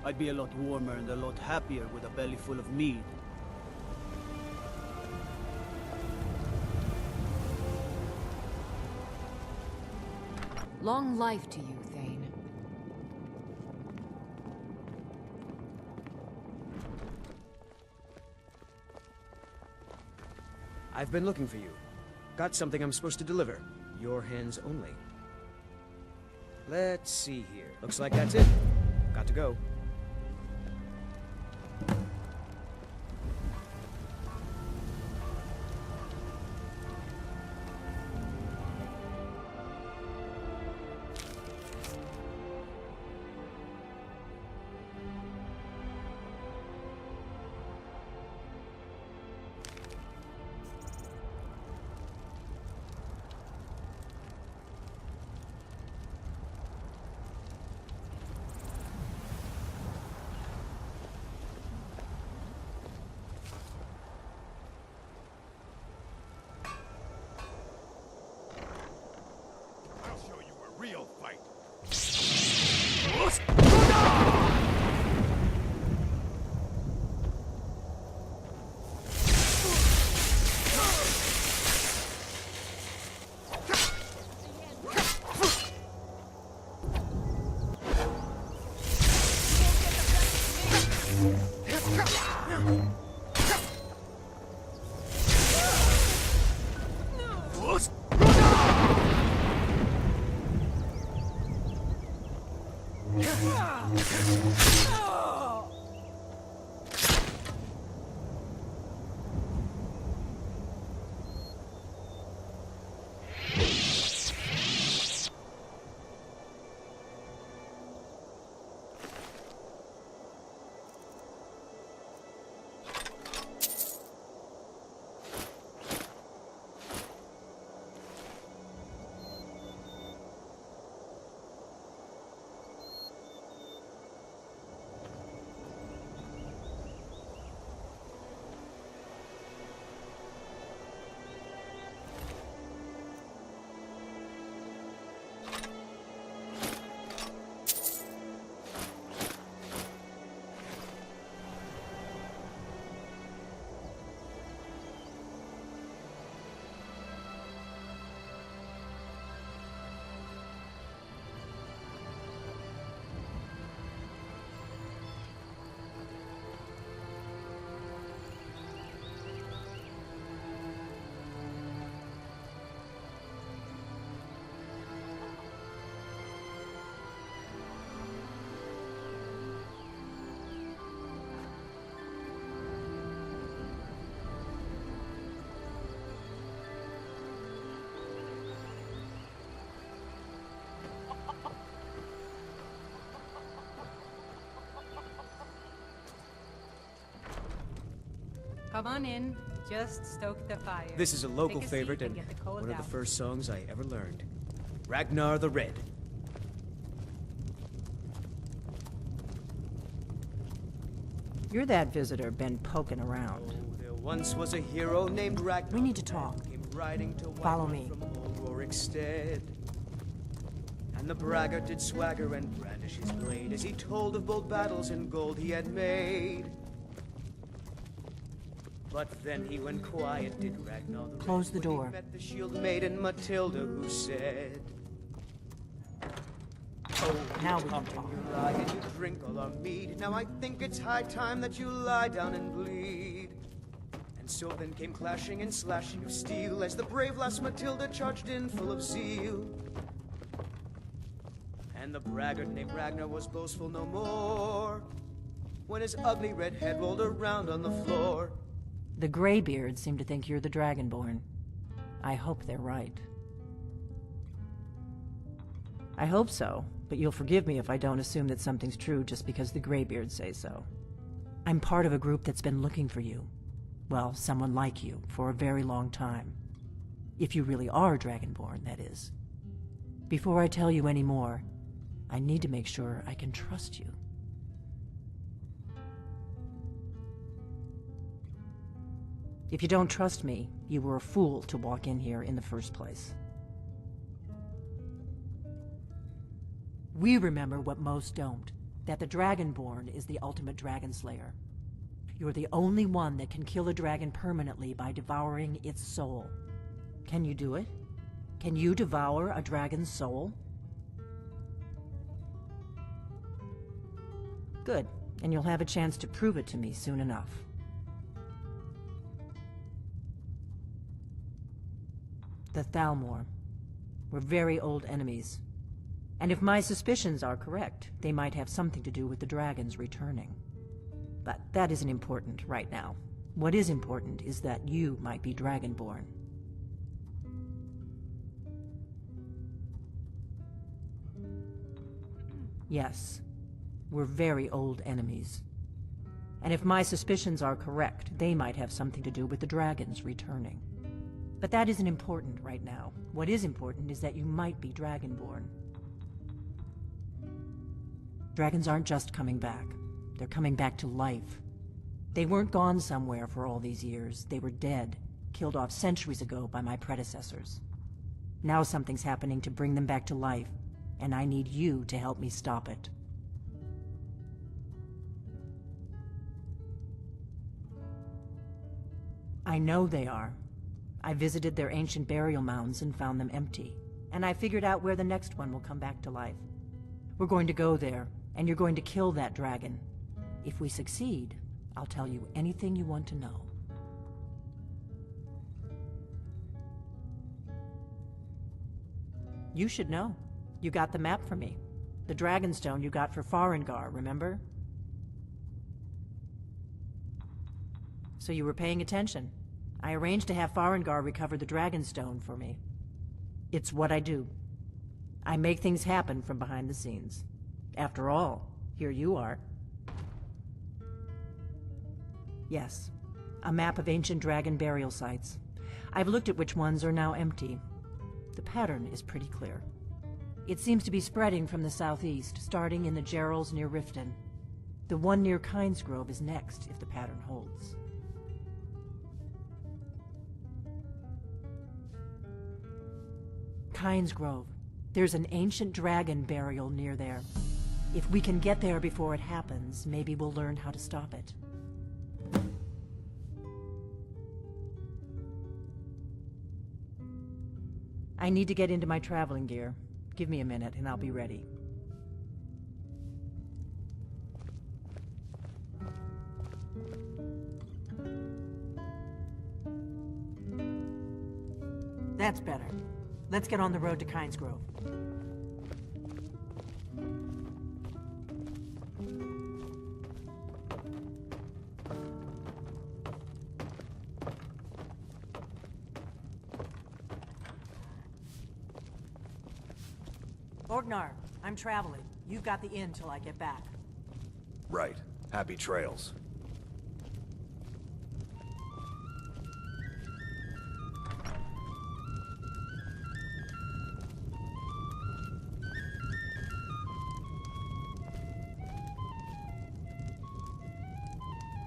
I'd be a lot warmer and a lot happier with a belly full of mead. Long life to you, Thane. I've been looking for you. Got something I'm supposed to deliver. Your hands only. Let's see here. Looks like that's it. Got to go. Real fight. Come on in. Just stoke the fire. This is a local Take a favorite seat and get the cold one of out. the first songs I ever learned. Ragnar the Red. You're that visitor been poking around. Oh, there once was a hero named Ragnar. We need to talk. Came riding to Follow White me. From old Rorikstead. And the braggart did swagger and brandish his blade as he told of bold battles and gold he had made. But then he went quiet, did Ragnar the Red. Close the when he door. met the shield maiden Matilda, who said, "Oh, Now you we can talk talk." and you lie and you drink all our mead. Now I think it's high time that you lie down and bleed." And so then came clashing and slashing of steel as the brave lass Matilda charged in full of zeal. And the braggart named Ragnar was boastful no more when his ugly red head rolled around on the floor. The Greybeards seem to think you're the Dragonborn. I hope they're right. I hope so, but you'll forgive me if I don't assume that something's true just because the Greybeards say so. I'm part of a group that's been looking for you. Well, someone like you, for a very long time. If you really are Dragonborn, that is. Before I tell you any more, I need to make sure I can trust you. If you don't trust me, you were a fool to walk in here in the first place. We remember what most don't. that the Dragonborn is the ultimate dragon slayer. You're the only one that can kill a dragon permanently by devouring its soul. Can you do it? Can you devour a dragon's soul? Good, and you'll have a chance to prove it to me soon enough. The Thalmor. We're very old enemies. And if my suspicions are correct, they might have something to do with the dragons returning. But that isn't important right now. What is important is that you might be Dragonborn. Yes, we're very old enemies. And if my suspicions are correct, they might have something to do with the dragons returning. But that isn't important right now. What is important is that you might be Dragonborn. Dragons aren't just coming back. They're coming back to life. They weren't gone somewhere for all these years. They were dead, killed off centuries ago by my predecessors. Now something's happening to bring them back to life, and I need you to help me stop it. I know they are. I visited their ancient burial mounds and found them empty, and I figured out where the next one will come back to life. We're going to go there, and you're going to kill that dragon. If we succeed, I'll tell you anything you want to know. You should know. You got the map for me. The Dragonstone you got for Farengar, remember? So you were paying attention. I arranged to have Farengar recover the Dragonstone for me. It's what I do. I make things happen from behind the scenes. After all, here you are. Yes, a map of ancient dragon burial sites. I've looked at which ones are now empty. The pattern is pretty clear. It seems to be spreading from the southeast, starting in the Gerals near Riften. The one near Kynesgrove is next, if the pattern holds. Kynesgrove. There's an ancient dragon burial near there. If we can get there before it happens, maybe we'll learn how to stop it. I need to get into my traveling gear. Give me a minute and I'll be ready. That's better. Let's get on the road to Kynesgrove. Orgnar, I'm traveling. You've got the inn till I get back. Right. Happy trails.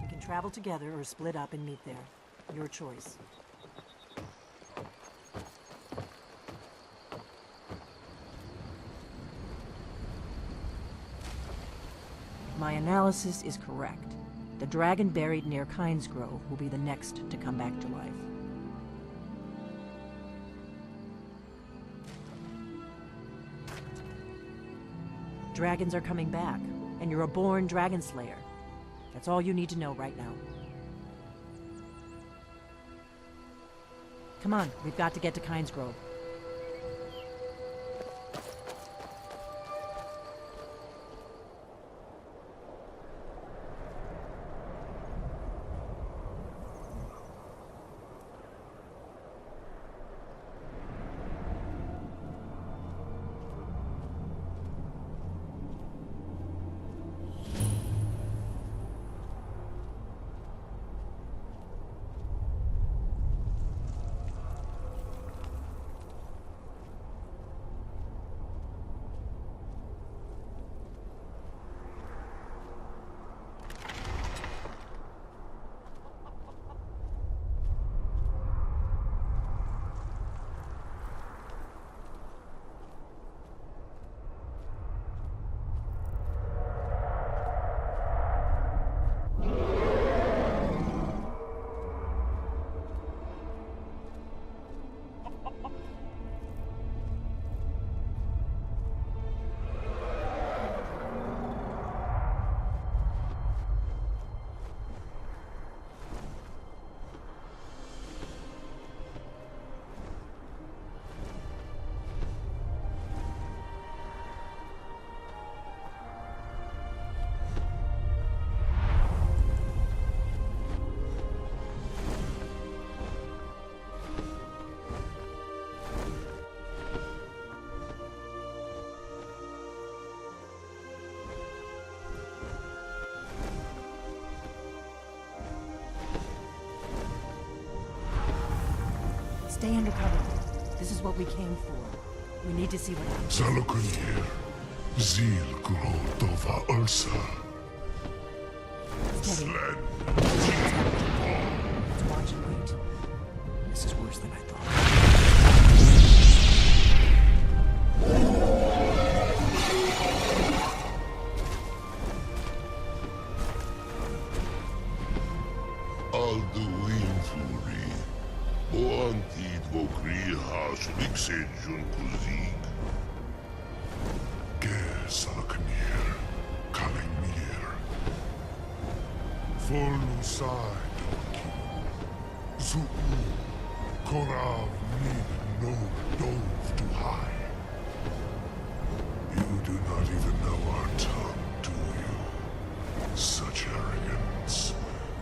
We can travel together or split up and meet there. Your choice. My analysis is correct. The dragon buried near Kynesgrove will be the next to come back to life. Dragons are coming back, and you're a born dragon slayer. That's all you need to know right now. Come on, we've got to get to Kynesgrove. Stay under cover. This is what we came for. We need to see what happens. Zalokunir, Zil Grotova Ursa. Steady. Sled. Let's watch and wait. This is worse than I thought. Alduin Fluri. Oantid Vokriha Shvixejun Kuzik. Ger Zalokunir, Kalimir. Forlusai Doki. Zuu. Korav Nin no dove to high. You do not even know our tongue, do you? Such arrogance.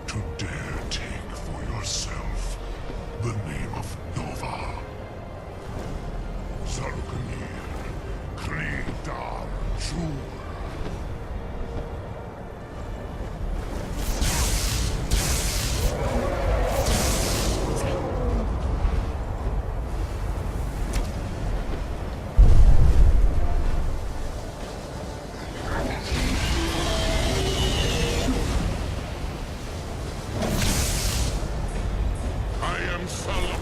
To dare take for yourself the name of Nova. Zarukanir, Kridar, Jur. I am Salah.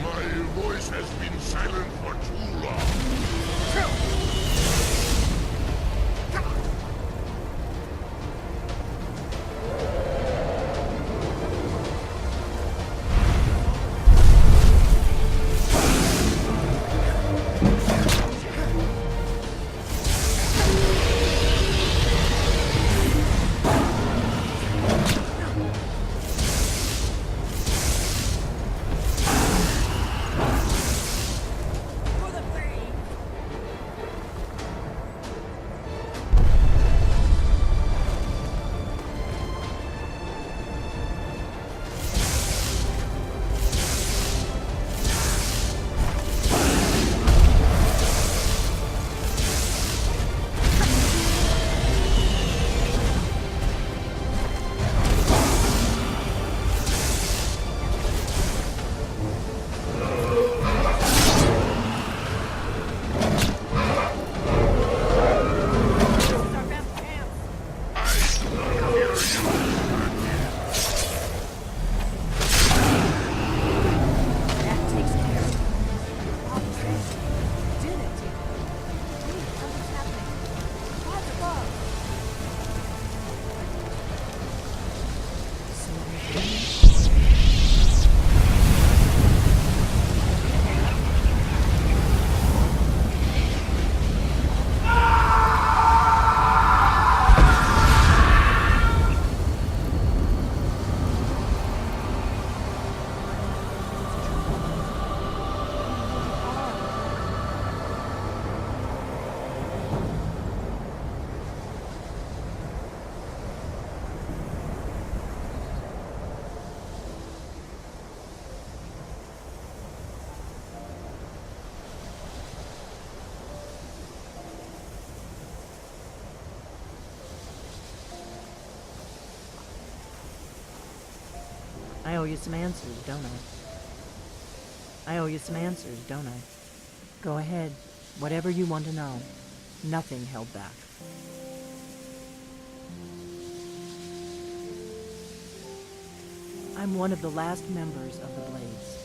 My voice has been silent for too long. I owe you some answers, don't I? I owe you some answers, don't I? Go ahead. Whatever you want to know. Nothing held back. I'm one of the last members of the Blades.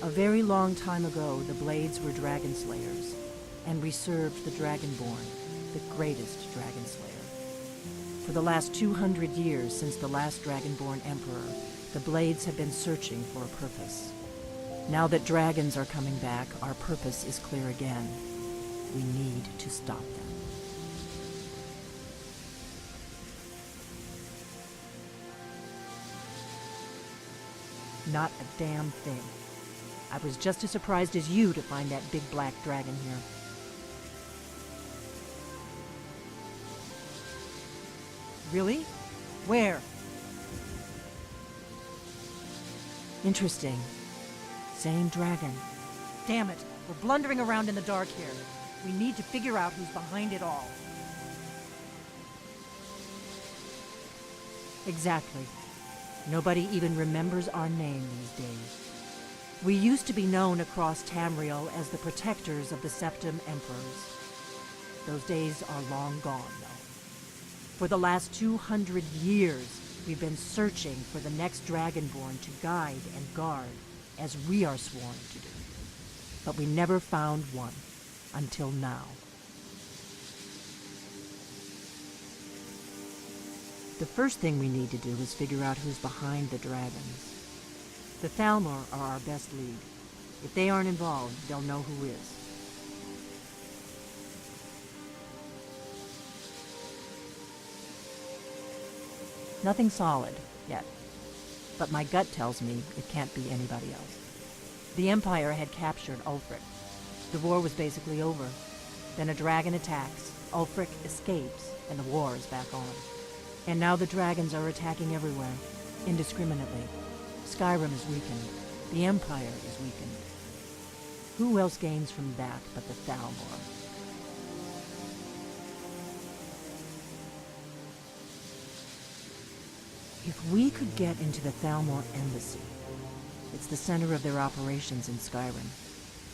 A very long time ago, the Blades were Dragon Slayers, and we served the Dragonborn, the greatest Dragon Slayer. For the last 200 years since the last Dragonborn Emperor, the Blades have been searching for a purpose. Now that dragons are coming back, our purpose is clear again. We need to stop them. Not a damn thing. I was just as surprised as you to find that big black dragon here. Really? Where? Interesting. Same dragon. Damn it, we're blundering around in the dark here. We need to figure out who's behind it all. Exactly. Nobody even remembers our name these days. We used to be known across Tamriel as the protectors of the Septim Emperors. Those days are long gone, though. For the last 200 years, we've been searching for the next Dragonborn to guide and guard, as we are sworn to do. But we never found one, until now. The first thing we need to do is figure out who's behind the dragons. The Thalmor are our best lead. If they aren't involved, they'll know who is. Nothing solid, yet. But my gut tells me it can't be anybody else. The Empire had captured Ulfric. The war was basically over. Then a dragon attacks, Ulfric escapes, and the war is back on. And now the dragons are attacking everywhere, indiscriminately. Skyrim is weakened. The Empire is weakened. Who else gains from that but the Thalmor? If we could get into the Thalmor embassy, it's the center of their operations in Skyrim.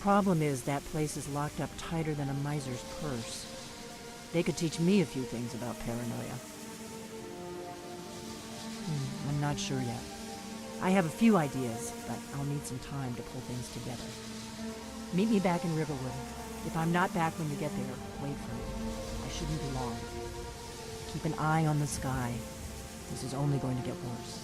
Problem is, that place is locked up tighter than a miser's purse. They could teach me a few things about paranoia. I'm not sure yet. I have a few ideas, but I'll need some time to pull things together. Meet me back in Riverwood. If I'm not back when you get there, wait for me. I shouldn't be long. Keep an eye on the sky. This is only going to get worse.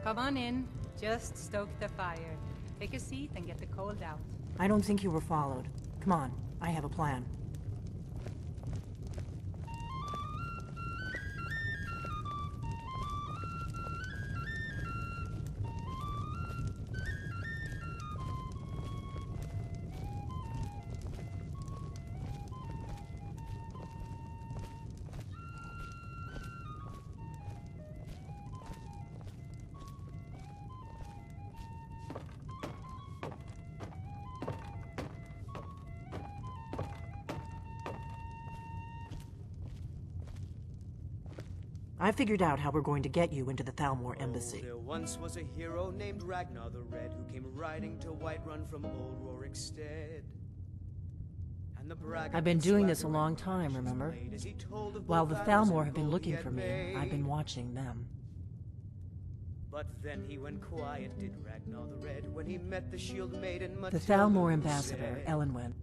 Come on in. Just stoke the fire. Take a seat and get the cold out. I don't think you were followed. Come on, I have a plan. I figured out how we're going to get you into the Thalmor embassy. There once was a hero named Ragnar the Red who came riding to Whiterun from old Rorikstead. And the braggart I've been doing this a swagger long and time, actions remember? played as he told of While the bold battles Thalmor and have been gold looking he for had me, I've been made. watching them. But then he went quiet, did Ragnar the Red, when he met the shield maiden The Matilda, Thalmor who ambassador, said, Elenwen,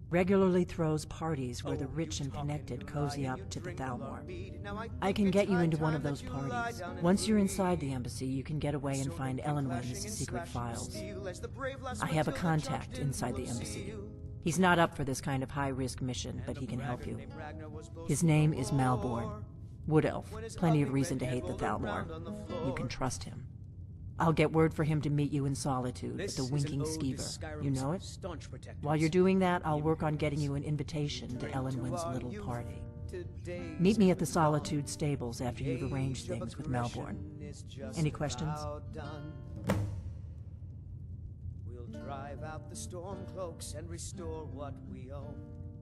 regularly throws parties where the "Oh, rich you and talk connected and you cozy lie up and to you the drink all our Thalmor. mead. Now I can think get it's you high into one time of those that you lie parties. down and Once you're bleed." inside the embassy, you can get away and So find then came Elenwen's clashing and secret slashing of files. steel as the brave lass I have a Matilda contact charged in inside full the of embassy. zeal. He's not up for this kind of high-risk mission, but And he the can help braggart you. named Ragnar was boasting His name no is more. Malborn. Wood Elf. When his Plenty of ugly reason to red hate the head rolled Thalmor. around on the You can floor. trust him. I'll get word for him to meet you in solitude This at the is an Winking ode to Skeever. Skyrim's You know it? staunch protectors. While you're doing that, I'll work on getting you an invitation to Drink Elenwen's our little youth. party. Today's Meet me at the gone. Solitude stables after The you've arranged age of things with aggression Malborn. is just Any questions? about done. We'll drive out the storm cloaks and restore what we own.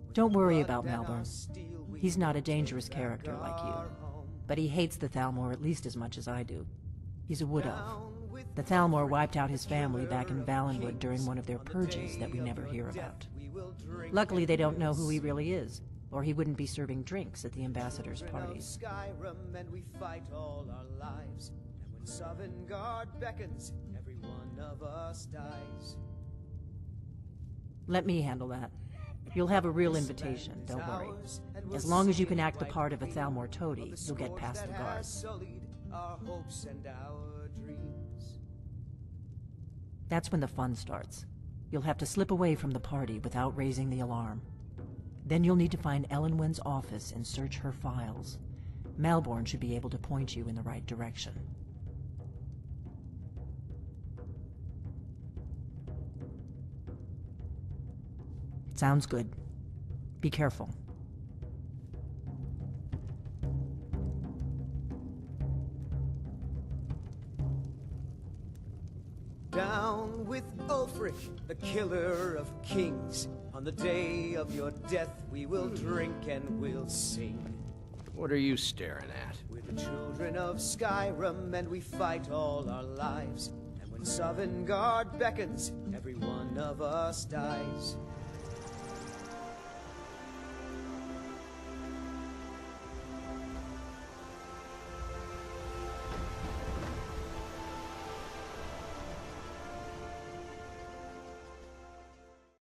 With Don't our worry blood about and our Malborn. steel, we He's not a will dangerous take back character like you. our home. But he hates the Thalmor at least as much as I do. He's a wood elf. Down with The Thalmor Alfred, wiped out his the family back in killer of Valenwood during kings. one of their On the purges that we day never of hear your death, about. we will drink Luckily, and they don't know who he kiss. really is, or he wouldn't be serving drinks at the ambassador's Children of parties. Skyrim, and we fight all our lives. And when Sovngarde beckons, every one of us dies. Let me handle that. You'll have a real This invitation, land is don't worry. ours, and we'll As long as you sing can act the right part of a clean Thalmor of toady, the you'll get scourge past the that guard. has sullied our hopes and our dreams. That's when the fun starts. You'll have to slip away from the party without raising the alarm. Then you'll need to find Elenwen's office and search her files. Malborn should be able to point you in the right direction. Sounds good. Be careful. Down with Ulfric, the killer of kings. On the day of your death, we will drink and we'll sing. What are you staring at? We're the children of Skyrim, and we fight all our lives. And when Sovngarde beckons, every one of us dies.